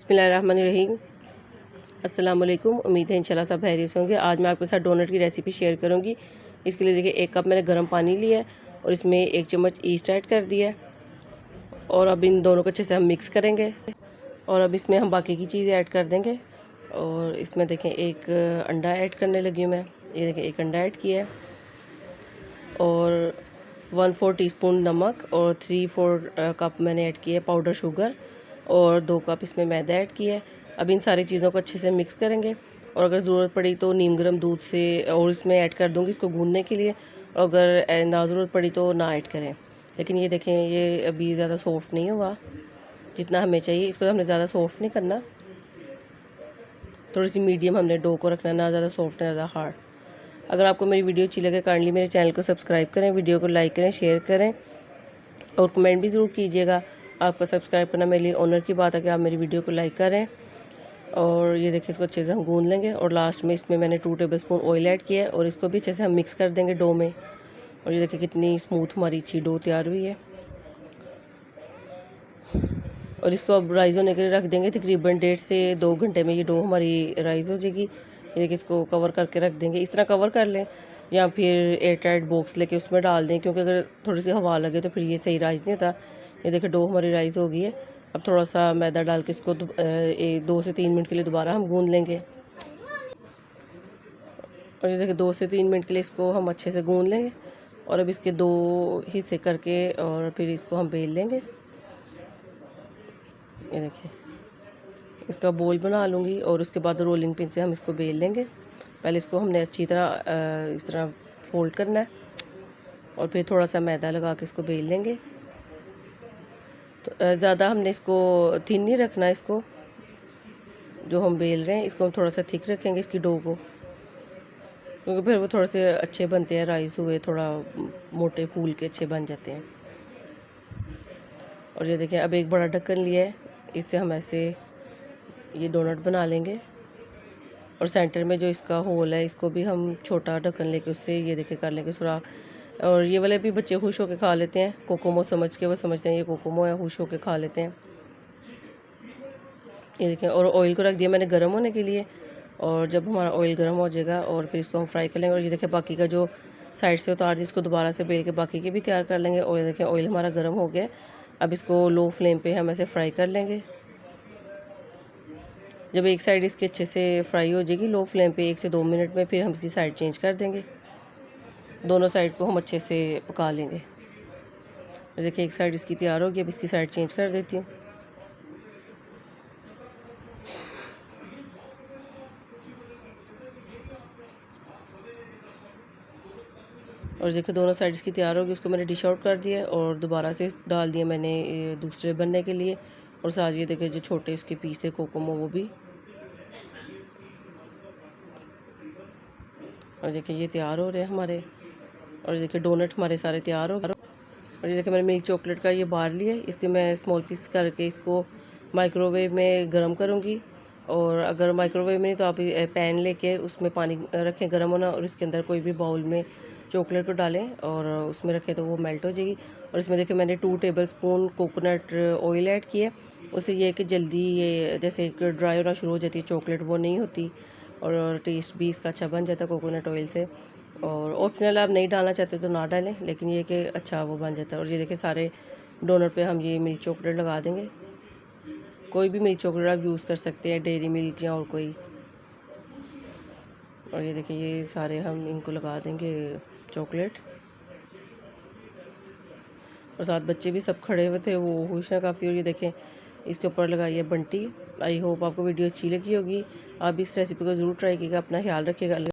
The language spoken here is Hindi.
बिस्मिल्लाहिर्रहमानिर्रहीम। अस्सलाम वालेकुम। उम्मीद है इंशाल्लाह सब खैरियत से होंगे। आज मैं आपके साथ डोनट की रेसिपी शेयर करूंगी। इसके लिए देखिए 1 कप मैंने गर्म पानी लिया है और इसमें 1 चम्मच ईस्ट ऐड कर दिया है और अब इन दोनों को अच्छे से हम मिक्स करेंगे और अब इसमें हम बाकी की चीज़ें ऐड कर देंगे। और इसमें देखें 1 अंडा ऐड करने लगी हूँ मैं। ये देखें 1 अंडा ऐड किया है और 1/4 टीस्पून नमक और 3/4 कप मैंने ऐड किया है पाउडर शुगर और 2 कप इसमें मैदा ऐड किया है। अब इन सारी चीज़ों को अच्छे से मिक्स करेंगे और अगर ज़रूरत पड़ी तो नीम गर्म दूध से और इसमें ऐड कर दूँगी इसको गूँधने के लिए। और अगर ना ज़रूरत पड़ी तो ना ऐड करें। लेकिन ये देखें ये अभी ज़्यादा सॉफ्ट नहीं हुआ जितना हमें चाहिए। इसको हमने ज़्यादा सॉफ्ट नहीं करना, थोड़ी सी मीडियम हमने डो को रखना, ना ज़्यादा सॉफ्ट ना ज़्यादा हार्ड। अगर आपको मेरी वीडियो अच्छी लगे काइंडली मेरे चैनल को सब्सक्राइब करें, वीडियो को लाइक करें, शेयर करें और कमेंट भी ज़रूर कीजिएगा। आपका सब्सक्राइब करना मेरे लिए ऑनर की बात है कि आप मेरी वीडियो को लाइक करें। और ये देखिए इसको अच्छे से हम गूँध लेंगे और लास्ट में इसमें मैंने 2 टेबलस्पून ऑयल ऐड किया है और इसको भी अच्छे से हम मिक्स कर देंगे डो में। और ये देखिए कितनी स्मूथ हमारी अच्छी डो तैयार हुई है। और इसको अब राइज़ होने के लिए रख देंगे। तकरीबन 1.5 से 2 घंटे में ये डो हमारी राइज़ हो जाएगी। ये देखिए इसको कवर करके रख देंगे, इस तरह कवर कर लें या फिर एयर टाइट बॉक्स लेके उसमें डाल दें, क्योंकि अगर थोड़ी सी हवा लगे तो फिर ये सही राइज़ नहीं होता। ये देखिए डो हमारी राइज़ हो गई है। अब थोड़ा सा मैदा डाल के इसको 2 से 3 मिनट के लिए दोबारा हम गूँध लेंगे। और ये देखिए 2 से 3 मिनट के लिए इसको हम अच्छे से गूँध लेंगे और अब इसके 2 हिस्से करके और फिर इसको हम बेल लेंगे। ये देखिए इसका बोल बना लूँगी और उसके बाद रोलिंग पिन से हम इसको बेल लेंगे। पहले इसको हमने अच्छी तरह इस तरह फोल्ड करना है और फिर थोड़ा सा मैदा लगा के इसको बेल लेंगे। तो ज़्यादा हमने इसको थिन नहीं रखना, इसको जो हम बेल रहे हैं इसको हम थोड़ा सा थिक रखेंगे इसकी डो को, क्योंकि फिर वो थोड़े से अच्छे बनते हैं, राइस हुए थोड़ा मोटे फूल के अच्छे बन जाते हैं। और ये देखिए अब एक बड़ा ढक्कन लिया है, इससे हम ऐसे ये डोनट बना लेंगे और सेंटर में जो इसका होल है इसको भी हम छोटा ढक्कन लेके उससे ये देखे कर लेंगे सुराख। और ये वाले भी बच्चे खुश होकर खा लेते हैं, कोकोमो समझ के, वो समझते हैं ये कोकोमो है, खुश होकर खा लेते हैं। ये देखें और ऑयल को रख दिया मैंने गर्म होने के लिए और जब हमारा ऑयल गर्म हो जाएगा और फिर इसको हम फ्राई कर लेंगे। और ये देखें बाकी का जो साइड से उतार दी इसको दोबारा से बेल के बाकी के भी तैयार कर लेंगे। और ये देखें ऑयल हमारा गर्म हो गया। अब इसको लो फ्लेम पे हम ऐसे फ्राई कर लेंगे। जब एक साइड इसकी अच्छे से फ्राई हो जाएगी लो फ्लेम पे 1 से 2 मिनट में, फिर हम इसकी साइड चेंज कर देंगे। दोनों साइड को हम अच्छे से पका लेंगे। देखिए एक साइड इसकी तैयार होगी, अब इसकी साइड चेंज कर देती हूँ। और देखिए दोनों साइड इसकी तैयार होगी, उसको मैंने डिश आउट कर दिया और दोबारा से डाल दिया मैंने दूसरे बनने के लिए। और साथ ये देखिए जो छोटे उसके पीस थे कोकोमो वो भी। और देखिए ये तैयार हो रहे हैं हमारे। और देखिए डोनट हमारे सारे तैयार हो गए। और ये देखिए मैंने मिल्क चॉकलेट का ये बार लिया है, इसके मैं स्मॉल पीस करके इसको माइक्रोवेव में गर्म करूँगी। और अगर माइक्रोवेव में नहीं तो आप पैन लेके उसमें पानी रखें गर्म होना और इसके अंदर कोई भी बाउल में चॉकलेट को डालें और उसमें रखें तो वो मेल्ट हो जाएगी। और इसमें देखिए मैंने 2 टेबलस्पून कोकोनट ऑयल ऐड किया। उससे ये कि जल्दी ये जैसे ड्राई होना शुरू हो जाती है चॉकलेट, वो नहीं होती और टेस्ट भी इसका अच्छा बन जाता है कोकोनट ऑयल से। और ऑप्शनल आप नहीं डालना चाहते तो ना डालें, लेकिन ये कि अच्छा वो बन जाता है। और ये देखिए सारे डोनट पे हम ये मिल्क चॉकलेट लगा देंगे। कोई भी मिल्क चॉकलेट आप यूज़ कर सकते हैं, डेयरी मिल्क या और कोई। और ये देखिए ये सारे हम इनको लगा देंगे चॉकलेट। और साथ बच्चे भी सब खड़े हुए थे, वो खुश हैं काफ़ी। और ये देखें इसके ऊपर लगाई है बंटी। आई होप आपको वीडियो अच्छी लगी होगी। आप इस रेसिपी को ज़रूर ट्राई कीजिएगा। अपना ख्याल रखिएगा।